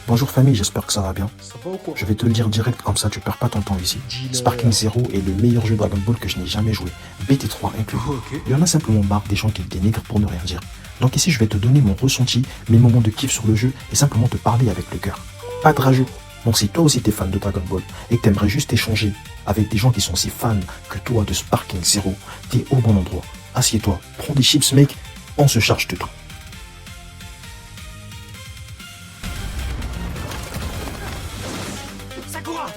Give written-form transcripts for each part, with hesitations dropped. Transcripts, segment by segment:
Bonjour famille, j'espère que ça va bien. Ça va ou quoi? Je vais te le dire direct comme ça tu perds pas ton temps ici. Sparking Zero est le meilleur jeu Dragon Ball que je n'ai jamais joué. BT3 inclus. Ok. Il y en a simplement marre des gens qui le dénigrent pour ne rien dire. Donc ici je vais te donner mon ressenti, mes moments de kiff sur le jeu et simplement te parler avec le cœur. Pas de rageux. Donc si toi aussi t'es fan de Dragon Ball et que t'aimerais juste échanger avec des gens qui sont aussi fans que toi de Sparking Zero, t'es au bon endroit. Assieds-toi, prends des chips mec, on se charge de tout. Sakura!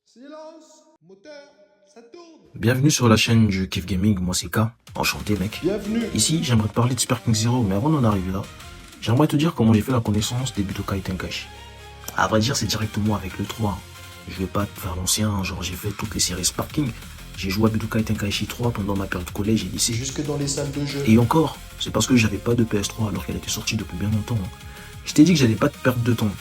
Silence! Moteur, ça tourne! Bienvenue sur la chaîne du Kiff Gaming, moi c'est K. Enchanté mec. Bienvenue! Ici, j'aimerais te parler de Sparking Zero, mais avant d'en arriver là, j'aimerais te dire comment j'ai fait la connaissance des Budokai Tenkaichi. À vrai dire, c'est directement avec le 3. Je vais pas te faire l'ancien, genre j'ai fait toutes les séries Sparking. J'ai joué à Budokai Tenkaichi 3 pendant ma période collège et lycée. Jusque dans les salles de jeu. Et encore, c'est parce que j'avais pas de PS3 alors qu'elle était sortie depuis bien longtemps. Je t'ai dit que j'allais pas te perdre de temps.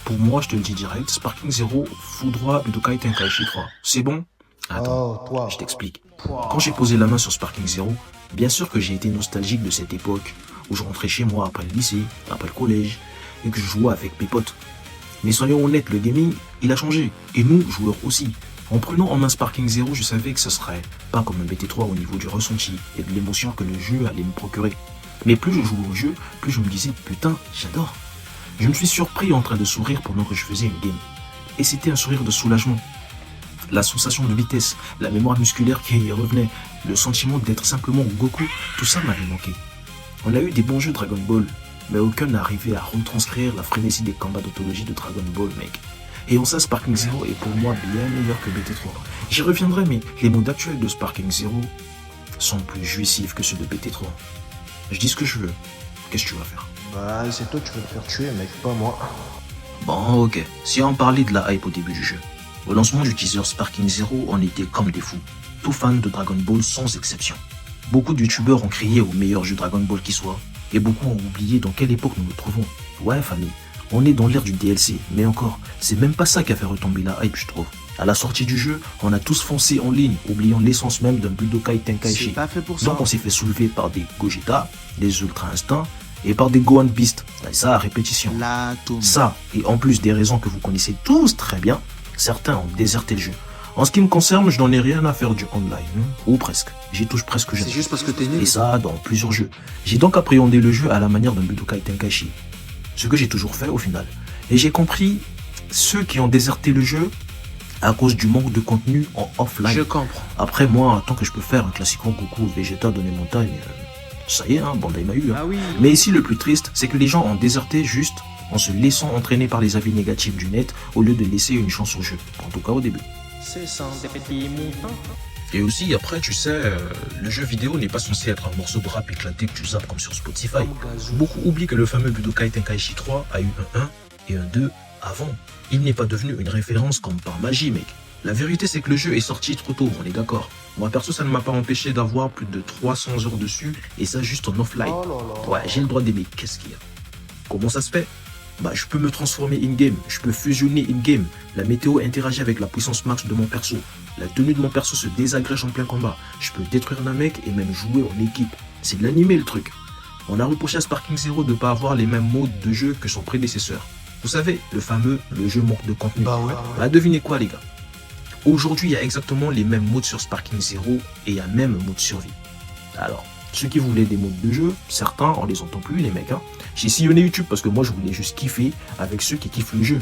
Pour moi, je te le dis direct, Sparking Zero fout droit Budokai Tenkaichi 3. C'est bon? Attends, Oh, toi. je t'explique. Quand j'ai posé la main sur Sparking Zero, bien sûr que j'ai été nostalgique de cette époque où je rentrais chez moi après le lycée, après le collège, et que je jouais avec mes potes. Mais soyons honnêtes, le gaming, il a changé. Et nous, joueurs aussi. En prenant en main Sparking Zero, je savais que ce serait pas comme un BT3 au niveau du ressenti et de l'émotion que le jeu allait me procurer. Mais plus je jouais au jeu, plus je me disais putain, j'adore. Je me suis surpris en train de sourire pendant que je faisais une game. Et c'était un sourire de soulagement. La sensation de vitesse, la mémoire musculaire qui y revenait, le sentiment d'être simplement Goku, tout ça m'avait manqué. On a eu des bons jeux Dragon Ball, mais aucun n'arrivait à retranscrire la frénésie des combats d'anthologie de Dragon Ball, mec. Et en ça, Sparking Zero est pour moi bien meilleur que BT3. J'y reviendrai, mais les modes actuels de Sparking Zero sont plus jouissifs que ceux de BT3. Je dis ce que je veux. Qu'est-ce que tu vas faire? Bah, c'est toi, tu veux te faire tuer, mec, pas moi. Bon, ok. Si on parlait de la hype au début du jeu. Au lancement du teaser Sparking Zero, on était comme des fous. Tout fans de Dragon Ball sans exception. Beaucoup de youtubeurs ont crié au meilleur jeu Dragon Ball qui soit. Et beaucoup ont oublié dans quelle époque nous nous trouvons. Ouais, famille. On est dans l'ère du DLC, mais encore, c'est même pas ça qui a fait retomber la hype, je trouve. À la sortie du jeu, on a tous foncé en ligne, oubliant l'essence même d'un Budokai Tenkaichi. C'est pas fait pour ça. Donc on s'est fait soulever par des Gogeta, des Ultra Instincts et par des Gohan Beast. Et ça à répétition. L'atome. Ça, et en plus des raisons que vous connaissez tous très bien, certains ont déserté le jeu. En ce qui me concerne, je n'en ai rien à faire du online, ou presque. J'y touche presque jamais. C'est juste parce que t'es Et né. ça dans plusieurs jeux. J'ai donc appréhendé le jeu à la manière d'un Budokai Tenkaichi. Ce que j'ai toujours fait au final. Et j'ai compris ceux qui ont déserté le jeu à cause du manque de contenu en offline. Je comprends. Après moi, tant que je peux faire un classiquement Goku Vegeta dans les montagnes, ça y est, Bandai m'a eu. Ah oui. Mais ici, le plus triste, c'est que les gens ont déserté juste en se laissant entraîner par les avis négatifs du net au lieu de laisser une chance au jeu. En tout cas au début. C'est ça, des petits moutons. Et aussi, après, tu sais, le jeu vidéo n'est pas censé être un morceau de rap éclaté que tu zappes comme sur Spotify. Beaucoup oublient que le fameux Budokai Tenkaichi 3 a eu un 1 et un 2 avant. Il n'est pas devenu une référence comme par magie, mec. La vérité, c'est que le jeu est sorti trop tôt, on est d'accord. Moi, perso, ça ne m'a pas empêché d'avoir plus de 300 heures dessus, et ça juste en offline. Oh là là. Ouais, j'ai le droit d'aimer. Qu'est-ce qu'il y a? Comment ça se fait? Bah, je peux me transformer in-game, je peux fusionner in-game. La météo interagit avec la puissance max de mon perso. La tenue de mon perso se désagrège en plein combat. Je peux détruire un mec et même jouer en équipe. C'est de l'animé le truc. On a reproché à Sparking Zero de ne pas avoir les mêmes modes de jeu que son prédécesseur. Vous savez, le fameux, le jeu manque de contenu. Bah ouais. Bah devinez quoi les gars? Aujourd'hui, il y a exactement les mêmes modes sur Sparking Zero et il y a même un mode survie. Alors, ceux qui voulaient des modes de jeu, certains, on les entend plus les mecs. J'ai sillonné YouTube parce que moi je voulais juste kiffer avec ceux qui kiffent le jeu.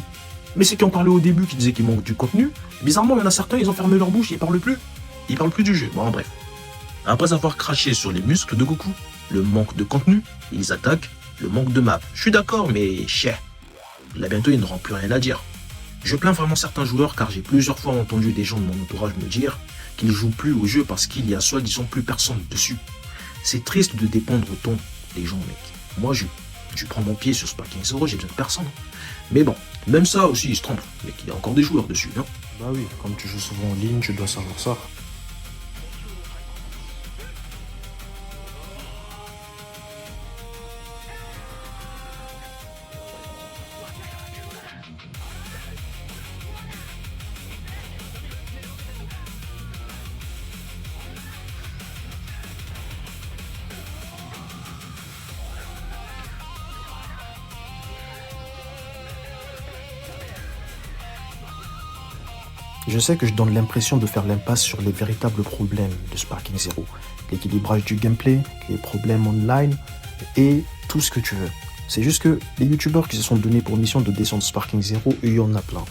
Mais ceux qui ont parlé au début, qui disaient qu'il manque du contenu, bizarrement il y en a certains, ils ont fermé leur bouche et ils parlent plus. Ils parlent plus du jeu. Bon bref. Après avoir craché sur les muscles de Goku, le manque de contenu, ils attaquent le manque de map. Je suis d'accord, mais chais. Là bientôt ils n'auront plus rien à dire. Je plains vraiment certains joueurs car j'ai plusieurs fois entendu des gens de mon entourage me dire qu'ils jouent plus au jeu parce qu'il y a soi-disant plus personne dessus. C'est triste de dépendre autant des gens, mec. Moi, je prends mon pied sur Sparking Zero, j'ai besoin de personne. Mais bon, même ça aussi, ils se trompent. Mais qu'il y a encore des joueurs dessus, hein. Bah oui, comme tu joues souvent en ligne, tu dois savoir ça. Je sais que je donne l'impression de faire l'impasse sur les véritables problèmes de Sparking Zero. L'équilibrage du gameplay, les problèmes online et tout ce que tu veux. C'est juste que les youtubeurs qui se sont donnés pour mission de descendre Sparking Zero, il y en a plein.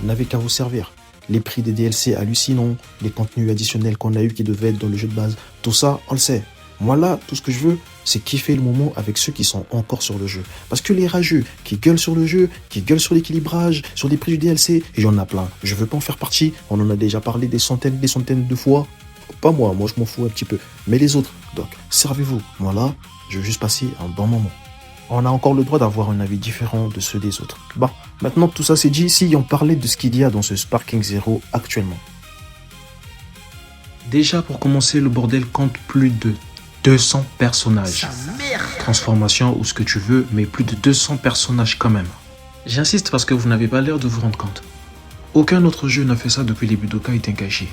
Vous n'avez qu'à vous servir. Les prix des DLC hallucinants, les contenus additionnels qu'on a eu qui devaient être dans le jeu de base, tout ça, on le sait. Moi là, tout ce que je veux, c'est kiffer le moment avec ceux qui sont encore sur le jeu. Parce que les rageux qui gueulent sur le jeu, qui gueulent sur l'équilibrage, sur les prix du DLC, il y en a plein. Je veux pas en faire partie, on en a déjà parlé des centaines de fois. Pas moi je m'en fous un petit peu. Mais les autres, donc servez-vous. Moi là, je veux juste passer un bon moment. On a encore le droit d'avoir un avis différent de ceux des autres. Bon, maintenant que tout ça c'est dit, si on parlait de ce qu'il y a dans ce Sparking Zero actuellement. Déjà pour commencer, le bordel compte plus de 200 personnages. Transformation ou ce que tu veux, mais plus de 200 personnages quand même. J'insiste parce que vous n'avez pas l'air de vous rendre compte. Aucun autre jeu n'a fait ça depuis les Budokai Tenkaichi.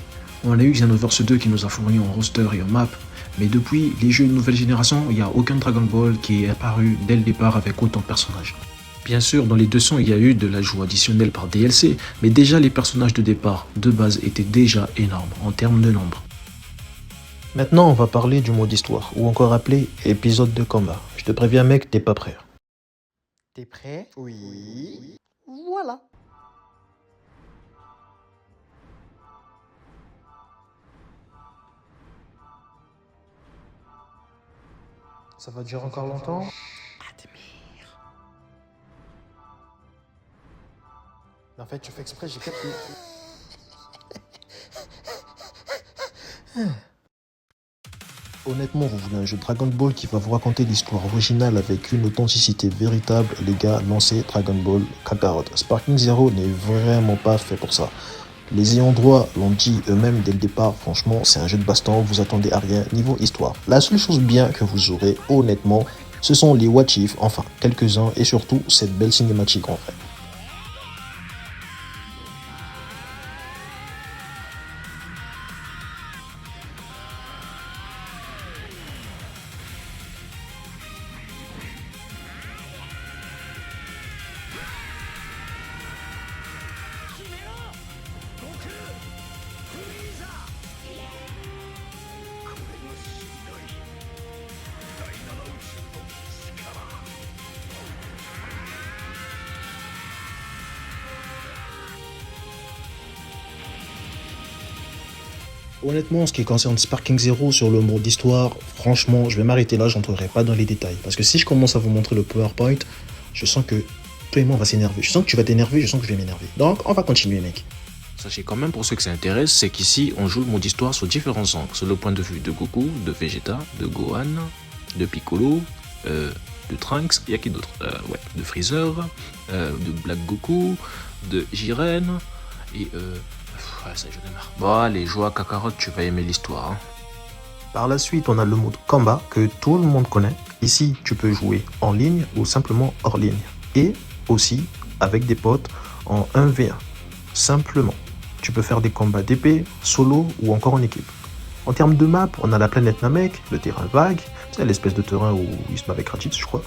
On a eu Xenoverse 2 qui nous a fourni en roster et en map, mais depuis les jeux de nouvelle génération, il n'y a aucun Dragon Ball qui est apparu dès le départ avec autant de personnages. Bien sûr, dans les 200, il y a eu de l'ajout additionnel par DLC, mais déjà les personnages de départ, de base, étaient déjà énormes en termes de nombre. Maintenant, on va parler du mode histoire, ou encore appelé épisode de combat. Je te préviens mec, t'es pas prêt. T'es prêt? Oui. Voilà. Ça va durer encore longtemps? En fait, tu fais exprès, j'ai capté. Honnêtement, vous voulez un jeu Dragon Ball qui va vous raconter l'histoire originale avec une authenticité véritable, les gars, lancez Dragon Ball Kakarot. Sparking Zero n'est vraiment pas fait pour ça. Les ayants droit l'ont dit eux-mêmes dès le départ, franchement, c'est un jeu de baston, vous attendez à rien niveau histoire. La seule chose bien que vous aurez, honnêtement, ce sont les what if, enfin, quelques-uns, et surtout, cette belle cinématique en vrai. Honnêtement, en ce qui concerne Sparking Zero sur le mode d'histoire, franchement, je vais m'arrêter là, j'entrerai pas dans les détails. Parce que si je commence à vous montrer le PowerPoint, je sens que toi et moi on va s'énerver. Je sens que tu vas t'énerver, je sens que je vais m'énerver. Donc, on va continuer, mec. Sachez quand même pour ceux que ça intéresse, c'est qu'ici, on joue le mode histoire sur différents angles. Sur le point de vue de Goku, de Vegeta, de Gohan, de Piccolo, de Trunks, il y a qui d'autre de Freezer, de Black Goku, de Jiren, et ça j'en ai marre. Bon allez, joue à Kakarot, tu vas aimer l'histoire. Par la suite, on a le mode combat que tout le monde connaît. Ici, tu peux jouer en ligne ou simplement hors ligne. Et aussi avec des potes en 1v1. Simplement. Tu peux faire des combats d'épée, solo ou encore en équipe. En termes de map, on a la planète Namek, le terrain vague, c'est l'espèce de terrain où il se bat avec Raditz, je crois.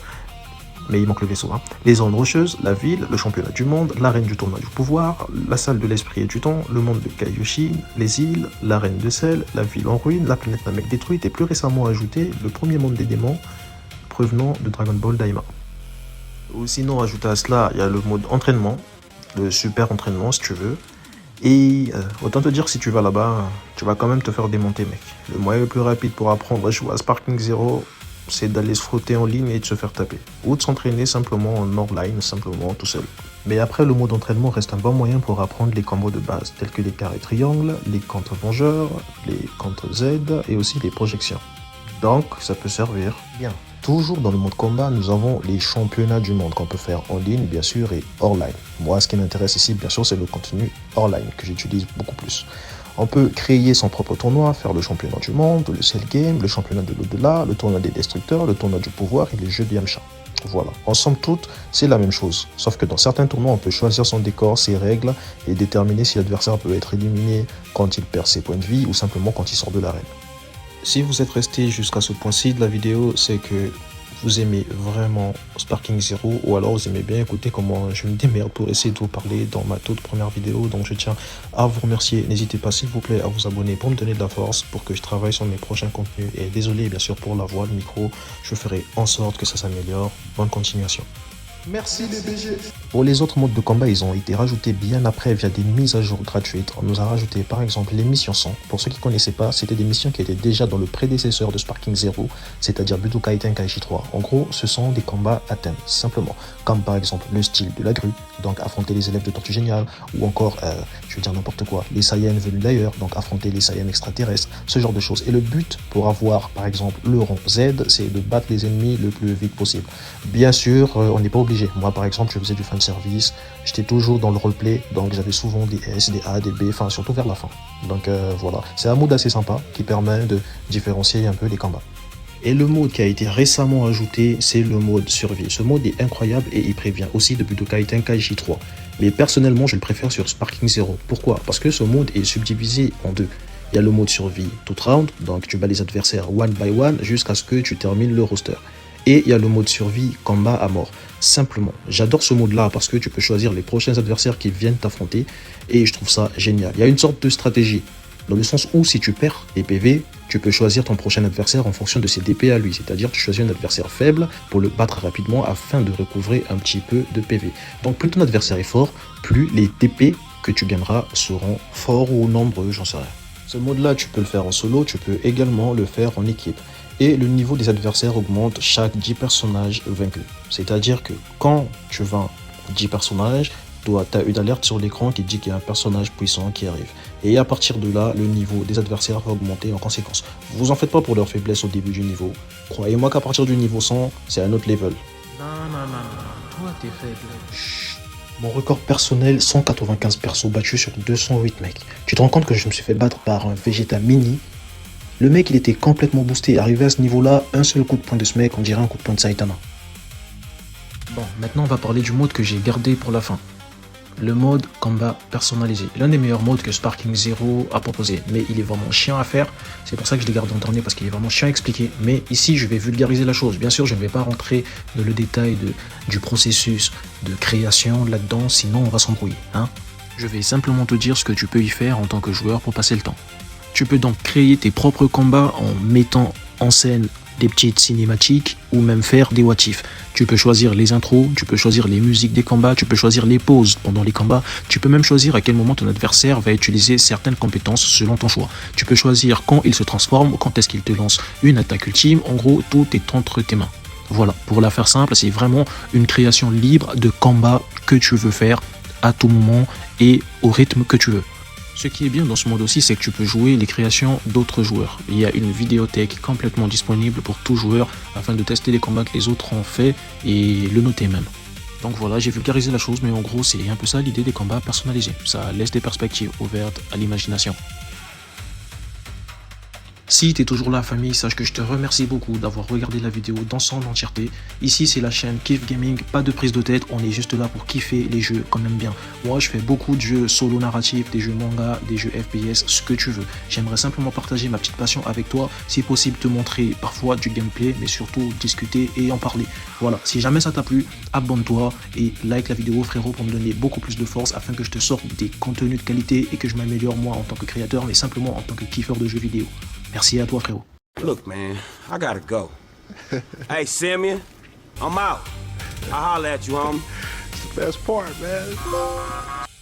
Mais il manque le vaisseau. Les zones rocheuses, la ville, le championnat du monde, l'arène du tournoi du pouvoir, la salle de l'esprit et du temps, le monde de Kaioshin, les îles, l'arène de sel, la ville en ruine, la planète Namek détruite et plus récemment ajouté le premier monde des démons provenant de Dragon Ball Daima. Ou sinon, ajouté à cela, il y a le mode entraînement, le super entraînement si tu veux. Et autant te dire, si tu vas là-bas, tu vas quand même te faire démonter, mec. Le moyen le plus rapide pour apprendre à jouer à Sparking Zero, c'est d'aller se frotter en ligne et de se faire taper. Ou de s'entraîner simplement en online, simplement tout seul. Mais après, le mode entraînement reste un bon moyen pour apprendre les combos de base, tels que les carrés triangles, les contre vengeurs, les contre Z et aussi les projections. Donc, ça peut servir bien. Toujours dans le mode combat, nous avons les championnats du monde qu'on peut faire en ligne, bien sûr, et hors ligne. Moi, ce qui m'intéresse ici, bien sûr, c'est le contenu hors ligne, que j'utilise beaucoup plus. On peut créer son propre tournoi, faire le championnat du monde, le Cell Game, le championnat de l'au-delà, le tournoi des destructeurs, le tournoi du pouvoir et les jeux de Yamcha. Voilà, en somme toute, c'est la même chose. Sauf que dans certains tournois, on peut choisir son décor, ses règles et déterminer si l'adversaire peut être éliminé quand il perd ses points de vie ou simplement quand il sort de l'arène. Si vous êtes resté jusqu'à ce point-ci de la vidéo, c'est que vous aimez vraiment Sparking Zero ou alors vous aimez bien écouter comment je me démerde pour essayer de vous parler dans ma toute première vidéo. Donc je tiens à vous remercier. N'hésitez pas s'il vous plaît à vous abonner pour me donner de la force pour que je travaille sur mes prochains contenus. Et désolé bien sûr pour la voix, le micro, je ferai en sorte que ça s'améliore. Bonne continuation. Merci les BG. Pour les autres modes de combat, ils ont été rajoutés bien après via des mises à jour gratuites. On nous a rajouté par exemple les missions 100. Pour ceux qui ne connaissaient pas, c'était des missions qui étaient déjà dans le prédécesseur de Sparking Zero, c'est-à-dire Budokai Tenkaichi 3. En gros, ce sont des combats à thème, simplement. Comme par exemple le style de la grue, donc affronter les élèves de Tortue Géniale, ou encore, je veux dire n'importe quoi, les Saiyans venus d'ailleurs, donc affronter les Saiyans extraterrestres, ce genre de choses. Et le but pour avoir par exemple le rang Z, c'est de battre les ennemis le plus vite possible. Bien sûr, on n'est pas obligé. Moi par exemple je faisais du fanservice, j'étais toujours dans le roleplay, donc j'avais souvent des S, des A, des B, enfin surtout vers la fin. Donc voilà, c'est un mode assez sympa qui permet de différencier un peu les combats. Et le mode qui a été récemment ajouté, c'est le mode survie. Ce mode est incroyable et il prévient aussi de Budokai Tenkaichi 3. Mais personnellement je le préfère sur Sparking Zero. Pourquoi? Parce que ce mode est subdivisé en deux. Il y a le mode survie tout round, donc tu bats les adversaires one by one jusqu'à ce que tu termines le roster. Et il y a le mode survie combat à mort. Simplement, j'adore ce mode là parce que tu peux choisir les prochains adversaires qui viennent t'affronter et je trouve ça génial. Il y a une sorte de stratégie dans le sens où si tu perds des PV, tu peux choisir ton prochain adversaire en fonction de ses DP à lui. C'est-à-dire tu choisis un adversaire faible pour le battre rapidement afin de recouvrer un petit peu de PV. Donc plus ton adversaire est fort, plus les DP que tu gagneras seront forts ou nombreux, j'en sais rien. Ce mode là tu peux le faire en solo, tu peux également le faire en équipe. Et le niveau des adversaires augmente chaque 10 personnages vaincus. C'est-à-dire que quand tu vaincres 10 personnages, toi, tu as une alerte sur l'écran qui dit qu'il y a un personnage puissant qui arrive. Et à partir de là, le niveau des adversaires va augmenter en conséquence. Vous en faites pas pour leur faiblesse au début du niveau. Croyez-moi qu'à partir du niveau 100, c'est un autre level. Non, toi t'es faible. Chut. Mon record personnel, 195 persos battus sur 208 mecs. Tu te rends compte que je me suis fait battre par un Vegeta mini? Le mec il était complètement boosté, arrivé à ce niveau là, un seul coup de poing de ce mec, on dirait un coup de poing de Saitama. Bon, maintenant on va parler du mode que j'ai gardé pour la fin. Le mode combat personnalisé. L'un des meilleurs modes que Sparking Zero a proposé, mais il est vraiment chiant à faire, c'est pour ça que je l'ai gardé en dernier parce qu'il est vraiment chiant à expliquer. Mais ici je vais vulgariser la chose, bien sûr je ne vais pas rentrer dans le détail du processus de création là-dedans, sinon on va s'embrouiller. Je vais simplement te dire ce que tu peux y faire en tant que joueur pour passer le temps. Tu peux donc créer tes propres combats en mettant en scène des petites cinématiques ou même faire des what if. Tu peux choisir les intros, tu peux choisir les musiques des combats, tu peux choisir les pauses pendant les combats, tu peux même choisir à quel moment ton adversaire va utiliser certaines compétences selon ton choix. Tu peux choisir quand il se transforme, quand est-ce qu'il te lance une attaque ultime, en gros tout est entre tes mains. Voilà, pour la faire simple, c'est vraiment une création libre de combat que tu veux faire à tout moment et au rythme que tu veux. Ce qui est bien dans ce mode aussi, c'est que tu peux jouer les créations d'autres joueurs. Il y a une vidéothèque complètement disponible pour tout joueur afin de tester les combats que les autres ont fait et le noter même. Donc voilà, j'ai vulgarisé la chose, mais en gros c'est un peu ça l'idée des combats personnalisés. Ça laisse des perspectives ouvertes à l'imagination. Si tu es toujours là famille, sache que je te remercie beaucoup d'avoir regardé la vidéo dans son entièreté. Ici c'est la chaîne Kiff Gaming, pas de prise de tête, on est juste là pour kiffer les jeux qu'on aime bien. Moi je fais beaucoup de jeux solo narratifs, des jeux manga, des jeux FPS, ce que tu veux. J'aimerais simplement partager ma petite passion avec toi, si possible te montrer parfois du gameplay, mais surtout discuter et en parler. Voilà, si jamais ça t'a plu, abonne-toi et like la vidéo frérot pour me donner beaucoup plus de force afin que je te sorte des contenus de qualité et que je m'améliore moi en tant que créateur, mais simplement en tant que kiffeur de jeux vidéo. Merci à toi frérot. Look, man, I gotta go. Hey, Simeon, I'm out. I'll holler at you, homie. It's the best part, man.